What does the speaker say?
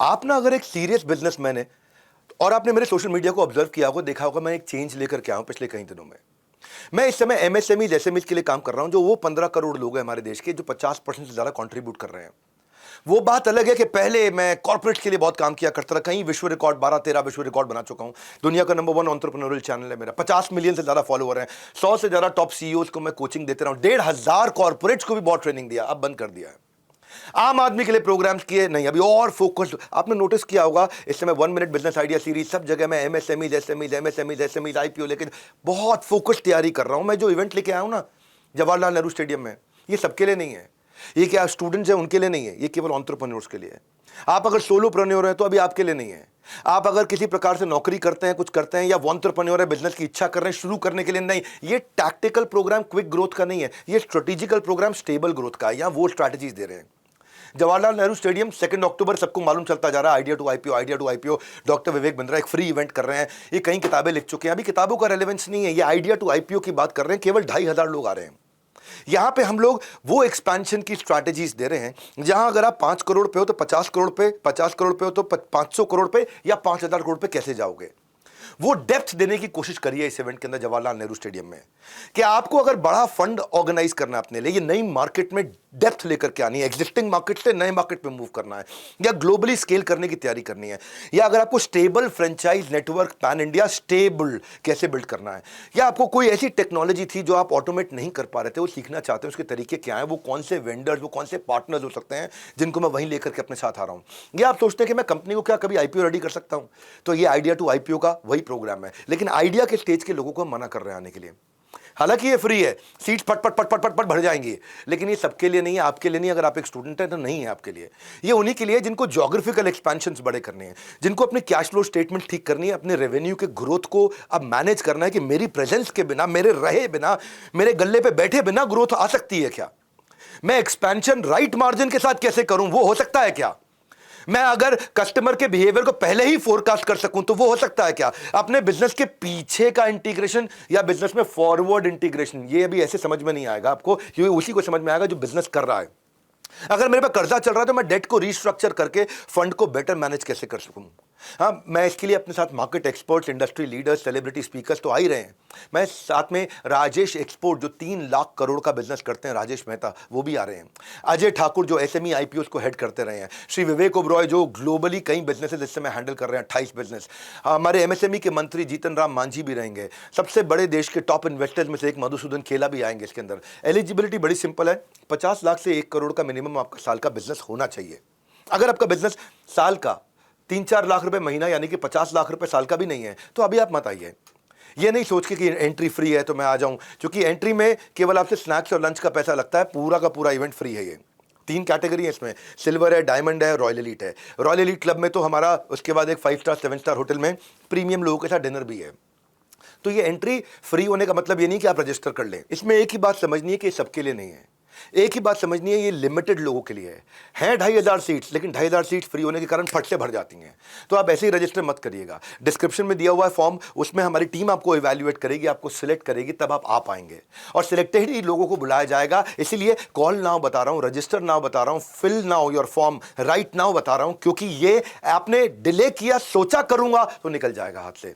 आप ना अगर एक सीरियस बिजनेसमैन है और आपने मेरे सोशल मीडिया को ऑब्जर्व किया होगा, देखा होगा, मैं एक चेंज लेकर के आया हूं पिछले कई दिनों में। मैं इस समय एमएसएमई एसएमई के लिए काम कर रहा हूं, जो वो 15 करोड़ लोग हैं हमारे देश के, जो 50% से ज्यादा कंट्रीब्यूट कर रहे हैं। वो बात अलग है कि पहले मैं कॉर्पोरेट के लिए बहुत काम किया करता था, कहीं विश्व रिकॉर्ड 12-13 विश्व रिकॉर्ड बना चुका हूं। दुनिया का नंबर 1 एंटरप्रेन्योरियल चैनल है मेरा, 50 मिलियन से ज्यादा फॉलोअर हैं, 100 से ज्यादा टॉप सीईओज को मैं कोचिंग देते रहा हूं, 1,500 कॉर्पोरेट्स को भी बहुत ट्रेनिंग दिया, अब बंद कर दिया है। आम आदमी के लिए प्रोग्राम्स किए नहीं, अभी और फोकस्ड। आपने नोटिस किया होगा इस समय 1 मिनट बिजनेस आइडिया सीरीज, सब जगह मैं एमएसएमईज आईपीओ लेके बहुत फोकस्ड तैयारी कर रहा हूं। मैं जो इवेंट लेके आया हूं ना जवाहरलाल नेहरू स्टेडियम में, ये सबके लिए नहीं है, ये क्या स्टूडेंट्स हैं उनके लिए नहीं है, ये केवल एंटरप्रेन्योर्स के लिए है। आप अगर सोलोप्रेन्योर हैं तो अभी आपके लिए नहीं है। आप अगर किसी प्रकार से नौकरी करते हैं, कुछ करते हैं, या एंटरप्रेन्योर है, बिजनेस की इच्छा कर रहे हैं शुरू करने के लिए, नहीं। ये टैक्टिकल प्रोग्राम क्विक ग्रोथ का नहीं है, ये स्ट्रेटेजिकल प्रोग्राम स्टेबल ग्रोथ का है। या वो स्ट्रैटेजीज दे रहे हैं। जवाहरलाल नेहरू स्टेडियम 2 अक्टूबर, सबको मालूम चलता जा रहा है, idea to IPO. Doctor Vivek Bindra एक फ्री इवेंट कर रहे हैं, ये कई किताबें लिख चुके हैं, अभी किताबों का रेलेवेंस नहीं है, ये आइडिया टू आईपीओ की बात कर रहे हैं। केवल 2,500 लोग आ रहे हैं। यहां पे हम लोग वो एक्सपेंशन की स्ट्रैटेजीज दे रहे हैं जहां अगर आप 5 करोड़ पे हो तो 50 करोड़ पे, 50 करोड़ पे हो तो 500 करोड़ पे, या 5,000 करोड़ पे कैसे जाओगे। वो डेप्थ देने की कोशिश करिए इस इवेंट के अंदर जवाहरलाल नेहरू स्टेडियम में, कि आपको अगर बड़ा फंड ऑर्गेनाइज करना है अपने लिए, ये नई मार्केट में डेप्थ लेकर के आनी है, एग्जिस्टिंग मार्केट से नए मार्केट में मूव करना है, या ग्लोबली स्केल करने की तैयारी करनी है, या अगर आपको stable franchise network pan India stable कैसे बिल्ड करना है, या आपको कोई ऐसी टेक्नोलॉजी थी जो आप ऑटोमेट नहीं कर पा रहे थे, वो सीखना चाहते हैं, उसके तरीके क्या हैं, वो कौन से वेंडर्स, वो कौन से पार्टनर्स हो सकते हैं जिनको मैं वहीं लेकर के अपने साथ आ रहा हूं, या आप सोचते हैं कि मैं कंपनी को क्या कभी आईपीओ रेडी कर सकता हूं, तो ये आइडिया टू आईपीओ का वही प्रोग्राम है। लेकिन आइडिया के स्टेज के लोगों को मना कर रहे हैं आने के लिए। हालांकि ये फ्री है, सीट्स पट पट पट पट पट पट भर जाएंगी, लेकिन ये सबके लिए नहीं है, आपके लिए नहीं। अगर आप एक स्टूडेंट हैं तो नहीं है आपके लिए। ये उन्हीं के लिए जिनको ज्योग्राफिकल एक्सपेंशंस बड़े करने हैं, जिनको अपने कैश फ्लो स्टेटमेंट ठीक करनी है, अपने रेवेन्यू के ग्रोथ को अब मैनेज करना है कि मेरी प्रेजेंस के बिना, मेरे रहे बिना, मेरे गल्ले पे बैठे बिना ग्रोथ आ सकती है क्या, मैं एक्सपेंशन राइट मार्जिन के साथ कैसे करूं, वो हो सकता है क्या, मैं अगर कस्टमर के बिहेवियर को पहले ही फोरकास्ट कर सकूं तो वो हो सकता है क्या, अपने बिजनेस के पीछे का इंटीग्रेशन या बिजनेस में फॉरवर्ड इंटीग्रेशन, ये अभी ऐसे समझ में नहीं आएगा आपको, ये उसी को समझ में आएगा जो बिजनेस कर रहा है। अगर मेरे पे कर्जा चल रहा है तो मैं डेट को रीस्ट्रक्चर करके फंड को बेटर मैनेज कैसे कर सकूं। हाँ, मैं इसके लिए अपने साथ market experts, industry leaders, celebrity speakers तो आ ही रहे हैं। मैं साथ में राजेश एक्सपोर्ट जो 3 लाख करोड़ का बिजनेस करते हैं, राजेश मेहता, वो भी आ रहे हैं। अजय ठाकुर जो एसएमई आईपीओस को हेड करते रहे हैं। श्री विवेक ओबरॉय जो ग्लोबली कई बिजनेसेस इस समय हैंडल कर रहे हैं, 28 बिजनेस। हमारे एमएसएमई के मंत्री जीतन राम मांझी भी रहेंगे। सबसे बड़े देश के टॉप इन्वेस्टर्स में से एक मधुसूदन खेला भी आएंगे इसके अंदर। एलिजिबिलिटी बड़ी सिंपल है, 50 लाख से 1 करोड़ का मिनिमम आपका साल का बिजनेस होना चाहिए। अगर आपका बिजनेस साल का 3-4 लाख रुपए महीना यानी कि 50 लाख रुपए साल का भी नहीं है तो अभी आप मत आइए। ये नहीं सोच के कि एंट्री फ्री है तो मैं आ जाऊं, क्योंकि एंट्री में केवल आपसे स्नैक्स और लंच का पैसा लगता है, पूरा का पूरा इवेंट फ्री है। ये 3 कैटेगरी है इसमें, सिल्वर है, डायमंड है, रॉयल एलीट है। रॉयल एलीट क्लब में तो हमारा उसके बाद एक 5 स्टार 7 स्टार होटल में प्रीमियम लोगों के साथ डिनर भी है। तो ये एंट्री फ्री होने का मतलब ये नहीं कि आप रजिस्टर कर लें। इसमें एक ही बात समझनी है कि सबके लिए नहीं है, एक ही बात समझनी है, ये लिमिटेड लोगों के लिए है 2,500 सीट्स, लेकिन 2,500 सीट्स फ्री होने के कारण फट से भर जाती हैं। तो आप ऐसे ही रजिस्टर मत करिएगा। डिस्क्रिप्शन में दिया हुआ है फॉर्म, उसमें हमारी टीम आपको इवैल्यूएट करेगी, आपको सिलेक्ट करेगी, तब आप आ पाएंगे। और सिलेक्टेड ही लोगों को बुलाया जाएगा। इसीलिए कॉल नाउ बता रहा हूं, रजिस्टर नाउ बता रहा हूं, fill now your form, right now बता रहा हूं, क्योंकि ये आपने डिले किया, सोचा करूंगा तो निकल जाएगा हाथ से।